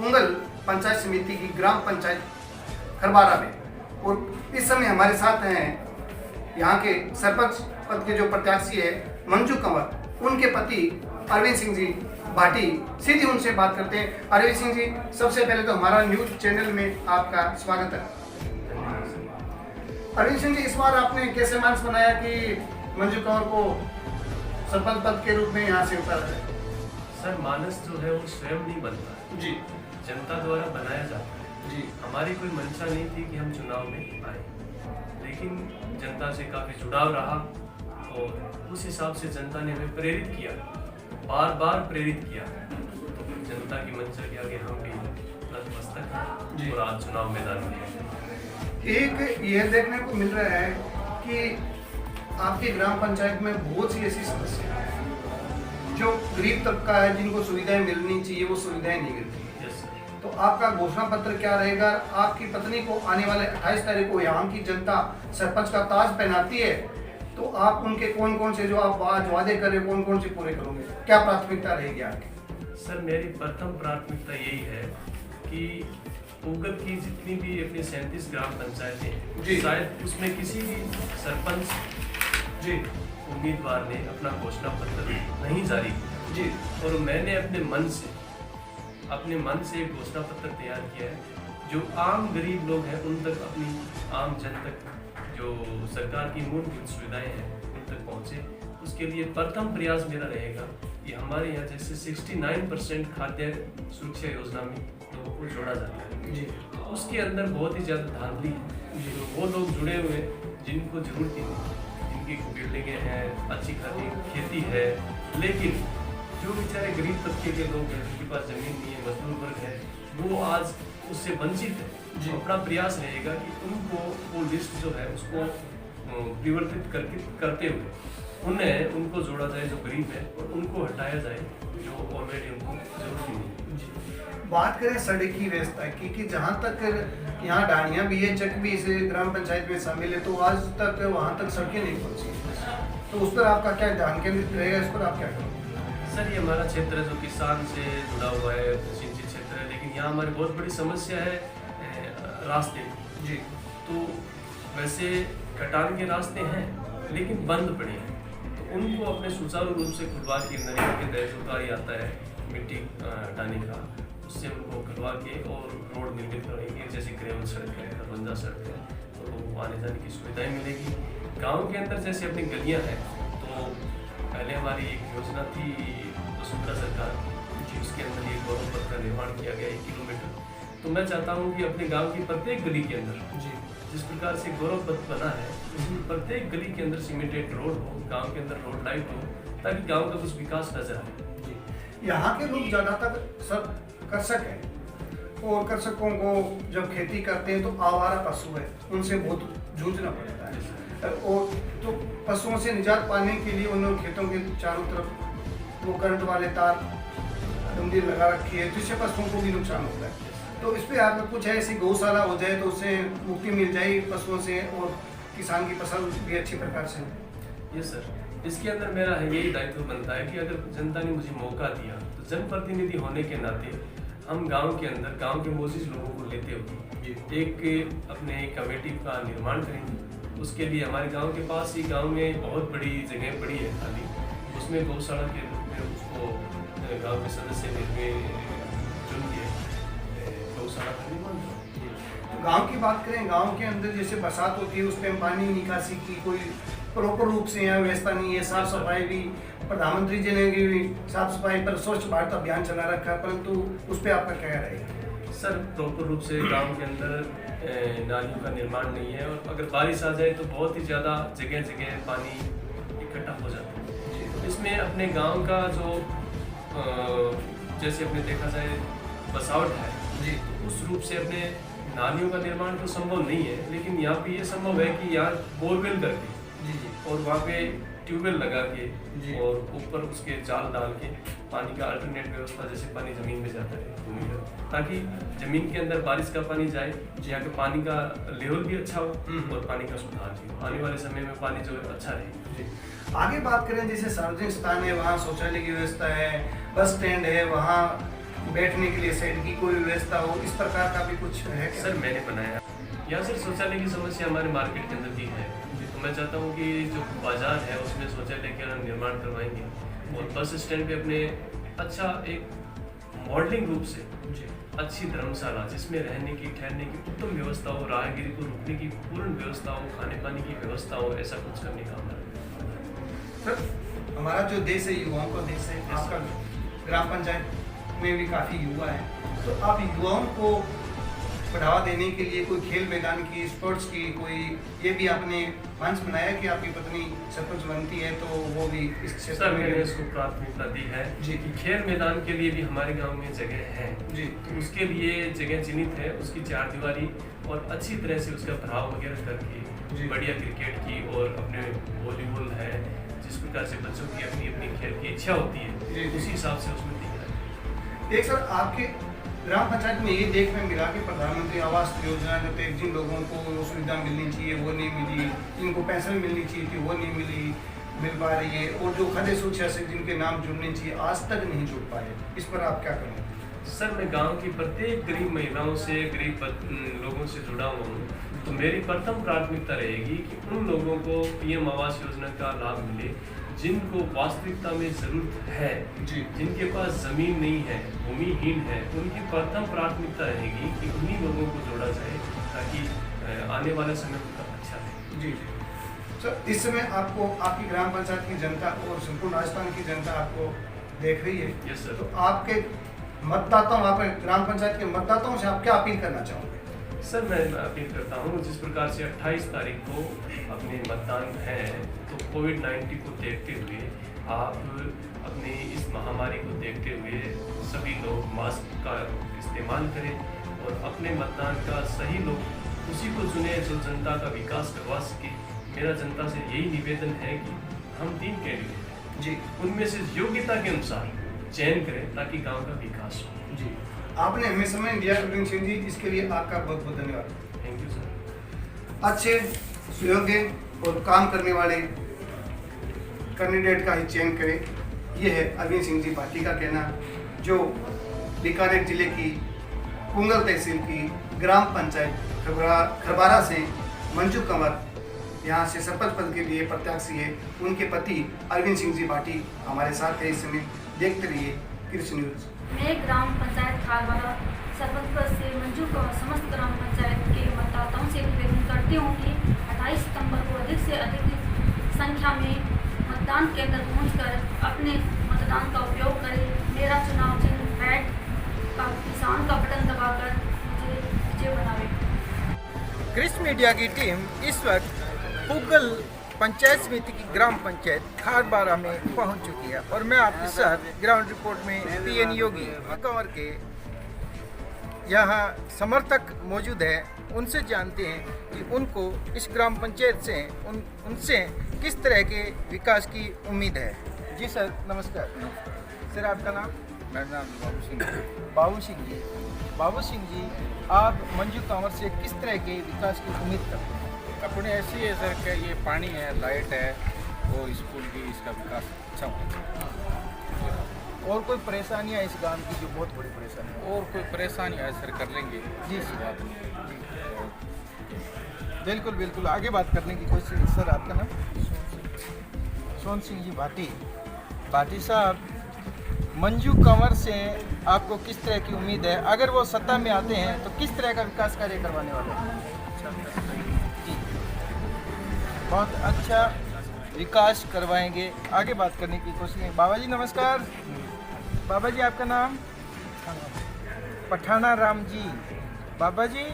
उंगल पंचायत समिति की ग्राम पंचायत खरबारा में। और इस समय हमारे साथ हैं यहाँ के सरपंच पद के जो प्रत्याशी है मंजू कंवर, उनके पति अरविंद सिंह जी भाटी। सीधी उनसे बात करते हैं। अरविंद सिंह जी, सबसे पहले तो हमारा न्यूज चैनल में आपका स्वागत है। अरविंद सिंह जी, इस बार आपने कैसे मानस बनाया कि मंजू कंवर को सरपंच पद के रूप में यहाँ से उतारा है? सर, मानस जो है वो स्वयं नहीं बनता है जी, जनता द्वारा बनाया जाता है जी। हमारी कोई मंशा नहीं थी कि हम चुनाव में आए, लेकिन जनता से काफ़ी जुड़ाव रहा और उस हिसाब से जनता ने हमें प्रेरित किया, बार बार प्रेरित किया। तो जनता की मंशा के आगे हम भी नतमस्तक हैं और आज चुनाव मैदान में हैं। एक यह देखने को मिल रहा है कि आपकी ग्राम पंचायत में बहुत सी ऐसी समस्या है जो गरीब तबका है, जिनको सुविधाएं मिलनी चाहिए वो सुविधाएं नहीं मिलती। Yes sir. तो आपका घोषणा पत्र क्या रहेगा? आपकी पत्नी को आने वाले 28 तारीख को यहाँ की जनता सरपंच का ताज पहनाती है, तो आप उनके कौन कौन से जो आप आज वादे करें कौन कौन से पूरे करोगे? क्या प्राथमिकता रहेगी आपकी? सर, मेरी प्रथम प्राथमिकता यही है कि उगल की जितनी भी अपनी 37 ग्राम पंचायतें जी। हैं, शायद उसमें किसी भी सरपंच जी, उम्मीदवार ने अपना घोषणा पत्र नहीं जारी किया जी, और मैंने अपने मन से एक घोषणा पत्र तैयार किया है जो आम गरीब लोग हैं उन तक, अपनी आम जन तक जो सरकार की मूलभूत सुविधाएं हैं उन तक पहुंचे। उसके लिए प्रथम प्रयास मेरा रहेगा कि हमारे यहाँ जैसे 69% खाद्य सुरक्षा योजना में लोगों को जोड़ा जाता है जी, तो उसके अंदर बहुत ही ज़्यादा धांधली है। तो वो लोग जुड़े हुए जिनको जरूरत है, जिनकी बिल्डिंगें हैं, अच्छी खासी खेती है, लेकिन जो बेचारे गरीब तबके के लोग हैं जिनके पास जमीन नहीं है, मजदूर वर्ग है, वो आज उससे वंचित है। जी। अपना प्रयास रहेगा कि उनको वो लिस्ट जो है उसको परिवर्तित करते हुए उनको जोड़ा जाए जो गरीब है और उनको हटाया जाए जो ऑलरेडी उनको जरूरत ही नहीं है। बात करें सड़क की व्यवस्था की कि जहाँ तक यहाँ डाणियाँ भी है, चक भी इस ग्राम पंचायत में शामिल है, तो आज तक वहाँ तक सड़कें नहीं पहुँची। तो उस पर आपका क्या ध्यान केंद्रित रहेगा? इस पर आप क्या करोगे? सर, ये हमारा क्षेत्र जो किसान से जुड़ा हुआ है, सिंचित क्षेत्र है, लेकिन यहाँ हमारी बहुत बड़ी समस्या है रास्ते। जी, तो वैसे कटान के रास्ते हैं लेकिन बंद पड़े हैं, तो उनको अपने सुचारू रूप से खुलवा के नरेगा के तहत जो कार्य आता है मिट्टी हटाने का, उससे उनको खुलवा के और रोड निर्मित करेंगे। जैसे ग्रेवल सड़क है, दरबंजा सड़क है, तो लोगों को आने जाने की सुविधाएं मिलेगी। गांव के अंदर जैसे अपनी गलियां हैं, तो पहले हमारी एक योजना थी वसुंधरा सरकार की, उसके अंदर ये गौरव पथ का निर्माण किया गया 1 किलोमीटर। तो मैं चाहता हूँ कि अपने गाँव की प्रत्येक गली के अंदर जी, जिस प्रकार से गौरव पथ बना है, उसमें प्रत्येक गली के अंदर सीमेंटेड रोड हो, गांव के अंदर रोड लाइट हो, ताकि गांव का कुछ विकास नजर आए। यहाँ के लोग ज़्यादातर सब कर सकें, और कृषकों को जब खेती करते हैं तो आवारा पशु है, उनसे बहुत जूझना पड़ता है। और तो पशुओं से निजात पाने के लिए उन्होंने खेतों के चारों तरफ वो करंट वाले तार डंडी लगा रखी है, जिससे पशुओं को भी नुकसान होता है। तो इस पर आपका कुछ है, ऐसी गौशाला हो जाए तो उससे मुक्ति मिल जाए पशुओं से और किसान की फसल भी अच्छी प्रकार से। ये सर, इसके अंदर मेरा यही दायित्व बनता है कि अगर जनता ने मुझे मौका दिया तो जनप्रतिनिधि होने के नाते हम गांव के अंदर गांव के मोजिज लोगों को लेते हुए एक अपने कमेटी का निर्माण करेंगे। उसके लिए हमारे गांव के पास ही गांव में बहुत बड़ी जगह पड़ी है खाली, उसमें गौशाला के रूप में उसको गांव के सदस्य ने चुन के गौशाला का निर्माण किया। गांव की बात करें, गांव के अंदर जैसे बरसात होती है उस टाइम पानी निकासी की कोई प्रॉपर रूप से यहाँ व्यवस्था नहीं है। साफ सफाई भी प्रधानमंत्री जी ने भी साफ सफाई पर स्वच्छ भारत अभियान चला रखा है, परंतु उस पर आपका क्या रहेगा? सर, प्रॉपर रूप से गांव के अंदर नालियों का निर्माण नहीं है और अगर बारिश आ जाए तो बहुत ही ज़्यादा जगह जगह पानी इकट्ठा हो जाता है। तो इसमें अपने गांव का जो जैसे अपने देखा जाए बसावट है जी, उस रूप से अपने नालियों का निर्माण तो संभव नहीं है, लेकिन यहाँ पे ये संभव है कि यहाँ बोरवेल करके जी, जी, और वहाँ पे ट्यूबवेल लगा के जी। और ऊपर उसके जाल डाल के पानी का अल्टरनेट व्यवस्था, जैसे पानी जमीन में जाता है भूमि में, ताकि जमीन के अंदर बारिश का पानी जाए, यहाँ के पानी का लेवल भी अच्छा हो और पानी का सुधार भी हो, आने वाले समय में पानी जो है अच्छा रहे। आगे बात करें जैसे सार्वजनिक स्थान है, वहाँ शौचालय की व्यवस्था है, बस स्टैंड है, वहाँ बैठने के लिए साइड की कोई व्यवस्था हो, इस प्रकार का भी कुछ है क्या? सर मैंने बनाया यहाँ सर शौचालय की समस्या हमारे मार्केट के अंदर भी है, तो मैं चाहता हूँ कि जो बाजार है उसमें शौचालय का निर्माण करवाएंगे और बस स्टैंड पे अपने अच्छा एक मॉडलिंग रूप से अच्छी धर्मशाला जिसमें रहने की ठहरने की उत्तम व्यवस्था हो, राहगीरी को रुकने की पूर्ण व्यवस्था हो, खाने पानी की व्यवस्था हो, ऐसा कुछ करने का हमारा। सर हमारा जो देश है युवाओं का देश है, आपका ग्राम पंचायत में भी काफ़ी युवा है, तो आप युवाओं को बढ़ावा देने के लिए कोई खेल मैदान की, स्पोर्ट्स की कोई, ये भी आपने मंच बनाया कि आपकी पत्नी सरपंच बनती है तो वो भी इस क्षेत्र सर में? मैंने इसको प्राथमिकता दी है जी। कि खेल मैदान के लिए भी हमारे गांव में जगह है जी। तो उसके लिए जगह चिन्हित है, उसकी चार दीवारी और अच्छी तरह से उसका भराव वगैरह करके बढ़िया क्रिकेट की और अपने वॉलीबॉल है, जिस प्रकार से बच्चों की अपनी अपनी खेल की इच्छा होती है उसी हिसाब से उसमें दिया है। एक सर आपके ग्राम पंचायत में ये देखने मिला कि प्रधानमंत्री आवास योजना जो पे जिन लोगों को सुविधा मिलनी चाहिए वो नहीं मिली, जिनको पेंशन मिलनी चाहिए थी वो नहीं मिल पा रही है, और जो खाद्य सुरक्षा से जिनके नाम जुड़ने चाहिए आज तक नहीं जुड़ पाए, इस पर आप क्या करेंगे? सर मैं गांव की प्रत्येक गरीब महिलाओं से, गरीब लोगों से जुड़ा हुआ हूँ, तो मेरी प्रथम प्राथमिकता रहेगी कि उन लोगों को पीएम आवास योजना का लाभ मिले जिनको वास्तविकता में जरूरत है, जिनके पास जमीन नहीं है, भूमिहीन है, उनकी प्रथम प्राथमिकता रहेगी कि उन्हीं लोगों को जोड़ा जाए ताकि आने वाला समय उनका अच्छा रहे। जी सर, इस समय आपको आपकी ग्राम पंचायत की जनता और संपूर्ण राजस्थान की जनता आपको देख रही है। Yes sir. तो आपके मतदाताओं, आप ग्राम पंचायत के मतदाताओं से आप क्या अपील करना चाहोगे? सर मैं अपील करता हूँ जिस प्रकार से 28 तारीख को अपने मतदान है तो कोविड-19 को देखते हुए आप अपनी इस महामारी को देखते हुए सभी लोग मास्क का इस्तेमाल करें और अपने मतदान का सही लोग उसी को चुने जो जनता का विकास करवा सके। मेरा जनता से यही निवेदन है कि हम 3 कैंडिडेट जी, उनमें से योग्यता के अनुसार चयन करें ताकि गांव का विकास हो। जी, आपने हमें समय दिया अरविंद सिंह जी, इसके लिए आपका बहुत बहुत धन्यवाद। Thank you sir. अच्छे, सुयोग्य और काम करने वाले कैंडिडेट का ही चयन करें, ये है अरविंद सिंह जी भाटी का कहना, जो बीकानेर जिले की पुंगल तहसील की ग्राम पंचायत खरबारा से मंजू कंवर यहाँ से सरपंच पद के लिए प्रत्याशी है। उनके पति अरविंद सिंह जी भाटी हमारे साथ है इस समय। देखते रहिए कृषि न्यूज। मैं ग्राम पंचायत खारबारा सरपंच पद से मंजू कंवर समस्त ग्राम पंचायत के मतदाताओं से निवेदन करती हूँ कि 28 सितंबर को अधिक से अधिक संख्या में मतदान केंद्र पहुंचकर अपने मतदान का उपयोग करें। मेरा चुनाव चिन्ह बैट का किसान का बटन दबाकर मुझे विजय बनावे। कृषि मीडिया की टीम इस वक्त पुगल पंचायत समिति की ग्राम पंचायत खारबारा में पहुंच चुकी है और मैं आपके साथ ग्राउंड रिपोर्ट में पीएन योगी कंवर के यहाँ समर्थक मौजूद हैं। उनसे जानते हैं कि उनको इस ग्राम पंचायत से उनसे किस तरह के विकास की उम्मीद है। जी सर नमस्कार। सर आपका नाम? मेरा नाम बाबू सिंह है। बाबू सिंह जी, आप मंजू कंवर से किस तरह के विकास की उम्मीद करते हैं? अपने ऐसी है सर कि ये पानी है, लाइट है और स्कूल की, इसका विकास अच्छा होगा। और कोई परेशानियाँ इस गांव की जो बहुत बड़ी परेशानी है? और कोई परेशानी है सर कर लेंगे जी ऐसी बात नहीं। बिल्कुल बिल्कुल, आगे बात करने की कोशिश। सर आपका नाम? सोन सिंह जी भाटी साहब, मंजू कंवर से आपको किस तरह की उम्मीद है? अगर वो सत्ता में आते हैं तो किस तरह का विकास कार्य करवाने वाले हैं? जी, बहुत अच्छा विकास करवाएंगे। आगे बात करने की कोशिश है। बाबा जी नमस्कार। बाबा जी आपका नाम? पठाना राम जी। बाबा जी,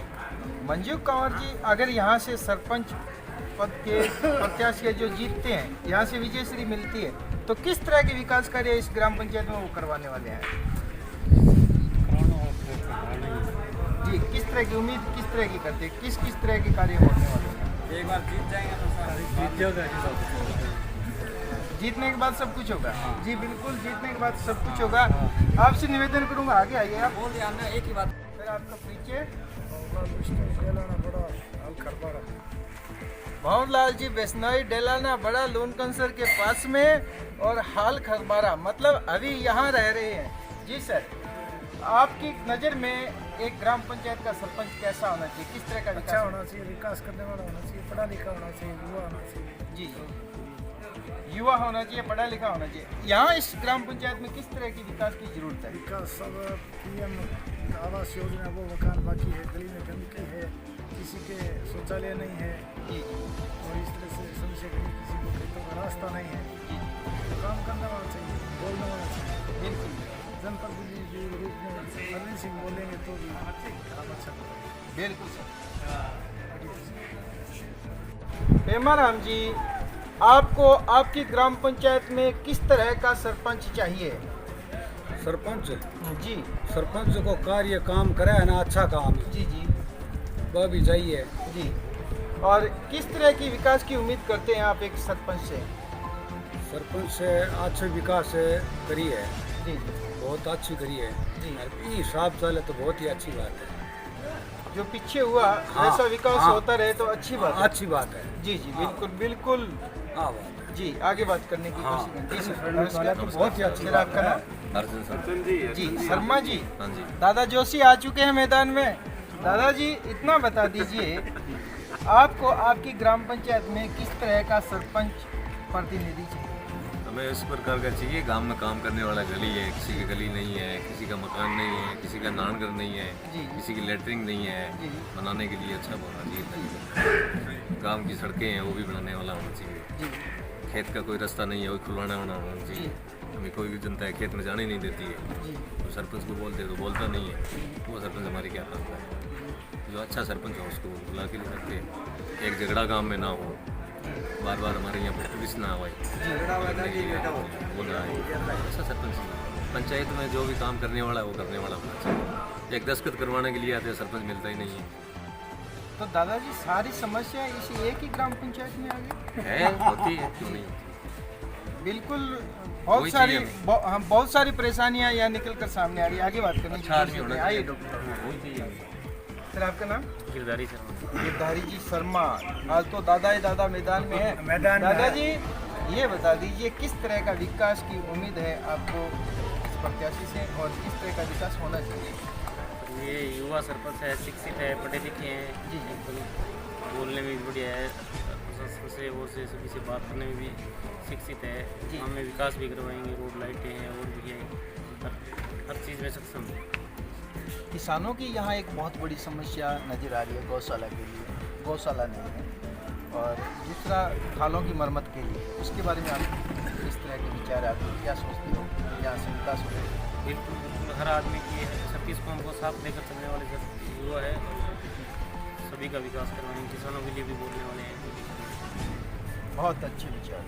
मंजू कंवर जी अगर यहाँ से सरपंच पद के प्रत्याशी जो जीतते हैं, यहाँ से विजयश्री मिलती है, तो किस तरह के विकास कार्य इस ग्राम पंचायत में वो करवाने वाले हैं? जी, किस तरह की उम्मीद किस तरह की करते हैं? किस तरह के कार्य होने वाले हैं? एक बार जीत जाएंगे तो सर जीतने के बाद सब कुछ होगा। जी बिल्कुल, जीतने के बाद सब कुछ होगा। आपसे निवेदन करूंगा, आगे आइए आप। बोल दिया हमने एक ही बात। सर आपका परिचय? भवनलाल जी बेसनोई डेलाना बड़ा लोन कंसर के पास में और हाल खरबारा, मतलब अभी यहाँ रह रहे हैं। जी सर, आपकी नज़र में एक ग्राम पंचायत का सरपंच कैसा होना चाहिए, किस तरह का अच्छा विकास होना चाहिए, विकास करने वाला होना चाहिए, पढ़ा लिखा होना चाहिए, युवा होना चाहिए। जी, युवा होना चाहिए, पढ़ा लिखा होना चाहिए। यहाँ इस ग्राम पंचायत में किस तरह की विकास की जरूरत है? विकास सब पीएम आवास योजना वो मकान बाकी है, गली में गंदगी है, किसी के शौचालय नहीं है, जी और इस तरह से समस्या कहीं किसी को खेतों का रास्ता नहीं है। जी तो काम करने वाला चाहिए, बोलने वाला चाहिए। बिल्कुल जनप्रतिनिधि के रूप में अरविंद सिंह बोलेंगे तो भी काम अच्छा करेंगे। बिल्कुल सर। पेमाराम जी, आपको आपकी ग्राम पंचायत में किस तरह का सरपंच चाहिए? सरपंच जी सरपंच को कार्य काम करे है ना, अच्छा काम जी जी वह भी चाहिए। जी। और किस तरह की विकास की उम्मीद करते हैं आप एक सरपंच से? सरपंच से अच्छे विकास करी है, जी बहुत अच्छी करी है जी। और ये हिसाब चले तो बहुत ही अच्छी बात है। जो पीछे हुआ हाँ, वैसा विकास हाँ। होता रहे तो अच्छी बात है। अच्छी बात है। जी जी बिल्कुल बिल्कुल। हाँ बात है। जी आगे बात करने की हाँ। कोशिश करें। जी सर, नमस्कार। तो बहुत ही अच्छी बात का नाम अर्जुन सर। जी शर्मा जी। हाँ जी। दादा जोशी आ चुके हैं मैदान में। दादाजी इतना बता दीजिए, आपको आपकी ग्राम पंचायत में किस तरह का सरपंच प्रतिनिधि चाहिए? हमें इस प्रकार का चाहिए, गांव में काम करने वाला गली है, किसी की गली नहीं है, किसी का मकान नहीं है, किसी का नानघर नहीं है, जी। किसी की लेटरिंग नहीं है, जी। बनाने के लिए अच्छा होना चाहिए। गांव की सड़कें हैं वो भी बनाने वाला होना चाहिए। जी खेत का कोई रास्ता नहीं है वो खुलवाने वाला होना चाहिए। हमें कोई भी जनता है खेत में जाने नहीं देती है, जी तो सरपंच को बोलते तो बोलता नहीं है, वो सरपंच हमारी क्या करता है। जो अच्छा सरपंच हो उसको बुला के ले सकते हैं, एक झगड़ा गाँव में ना हो, बार बार हमारे यहाँ पर पुलिस ना आए, वो ना आए, अच्छा सरपंच। पंचायत में जो भी काम करने वाला है वो करने वाला होना चाहिए। एक दस्तखत करवाने के लिए आते हैं, सरपंच मिलता ही नहीं है। तो दादाजी सारी समस्या इस एक ही ग्राम पंचायत में आ गई है होती है, क्यों नहीं होती। बिल्कुल। बहुत वही सारी चाहिए हम बहुत सारी परेशानियां यहाँ निकल कर सामने आ रही है। आगे बात करने की अच्छा आदमी कोशिश होना करें। आइए चाहिए। डॉक्टर वही चाहिए। सर, आपका नाम? गिरधारी शर्मा। गिरधारी जी शर्मा। आज तो दादा ही दादा मैदान में है। मैदान में दादाजी ये बता दीजिए, किस तरह का विकास की उम्मीद है आपको इस प्रत्याशी से, और किस तरह का विकास होना चाहिए? ये युवा सरपंच है, शिक्षित है, पढ़े लिखे हैं जी। एकदम बोलने में भी बढ़िया है, प्रशासन से वो से सभी से बात करने में भी शिक्षित है। जी। हमें विकास भी करवाएंगे, रोड लाइटें हैं और भी है, हर चीज़ में सक्षम है। किसानों की यहाँ एक बहुत बड़ी समस्या नज़र आ रही है गौशाला के लिए। गौशाला नहीं है, और दूसरा खालों की मरम्मत के लिए। उसके बारे में आप किस तरह के विचार है, आप क्या सोचते हो यहाँ से विकास हो? बिल्कुल बिल्कुल, हर आदमी की 36 कौम को साथ लेकर चलने वाले जो युवा है, सभी का विकास करवाएंगे। किसानों के लिए भी बोलने वाले हैं। बहुत अच्छे विचार।